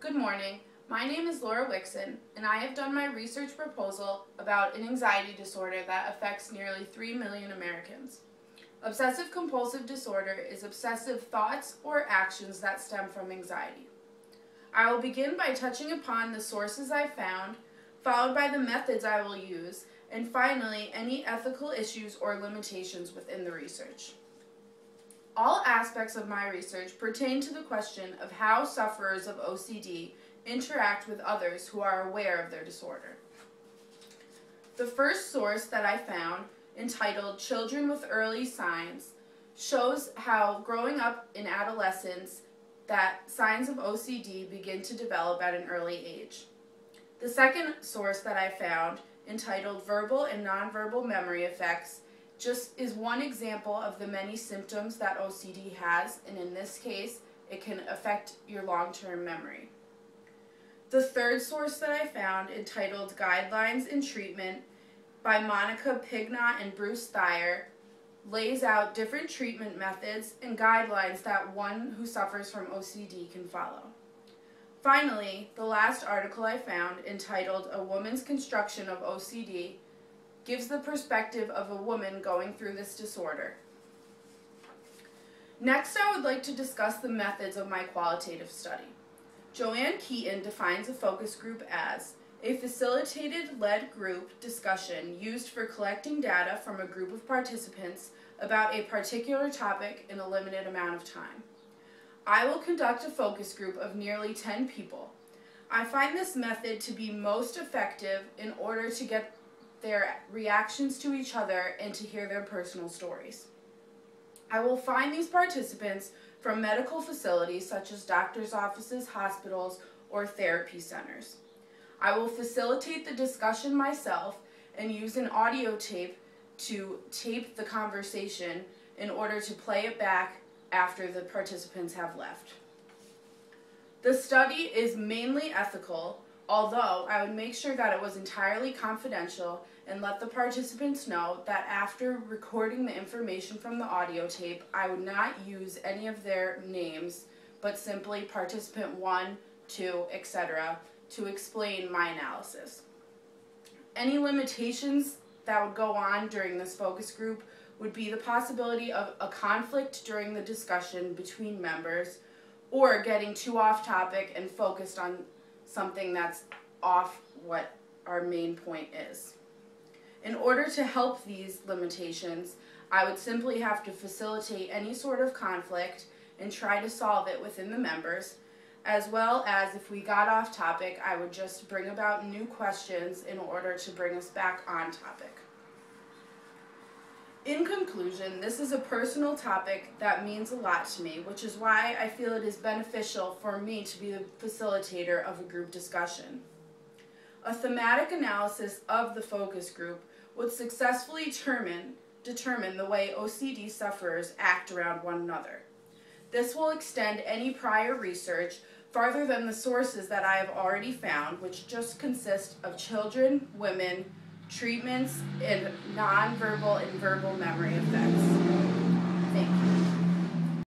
Good morning. My name is Laura Wickson, and I have done my research proposal about an anxiety disorder that affects nearly 3 million Americans. Obsessive-compulsive disorder is obsessive thoughts or actions that stem from anxiety. I will begin by touching upon the sources I found, followed by the methods I will use, and finally, any ethical issues or limitations within the research. All aspects of my research pertain to the question of how sufferers of OCD interact with others who are aware of their disorder. The first source that I found, entitled Children with Early Signs, shows how growing up in adolescence that signs of OCD begin to develop at an early age. The second source that I found, entitled Verbal and Nonverbal Memory Effects, just is one example of the many symptoms that OCD has, and in this case, it can affect your long-term memory. The third source that I found, entitled Guidelines in Treatment by Monica Pignott and Bruce Thayer, lays out different treatment methods and guidelines that one who suffers from OCD can follow. Finally, the last article I found, entitled A Woman's Construction of OCD, gives the perspective of a woman going through this disorder. Next, I would like to discuss the methods of my qualitative study. Joanne Keaton defines a focus group as a facilitated lead group discussion used for collecting data from a group of participants about a particular topic in a limited amount of time. I will conduct a focus group of nearly 10 people. I find this method to be most effective in order to get their reactions to each other and to hear their personal stories. I will find these participants from medical facilities such as doctors' offices, hospitals, or therapy centers. I will facilitate the discussion myself and use an audio tape to tape the conversation in order to play it back after the participants have left. The study is mainly ethical, although I would make sure that it was entirely confidential and let the participants know that after recording the information from the audio tape, I would not use any of their names, but simply participant 1, 2, etc. to explain my analysis. Any limitations that would go on during this focus group would be the possibility of a conflict during the discussion between members, or getting too off topic and focused on something that's off what our main point is. In order to help these limitations, I would simply have to facilitate any sort of conflict and try to solve it within the members, as well as if we got off topic, I would just bring about new questions in order to bring us back on topic. In conclusion, this is a personal topic that means a lot to me, which is why I feel it is beneficial for me to be the facilitator of a group discussion. A thematic analysis of the focus group would successfully determine the way OCD sufferers act around one another. This will extend any prior research farther than the sources that I have already found, which just consist of children, women, treatments, and nonverbal and verbal memory effects. Thank you.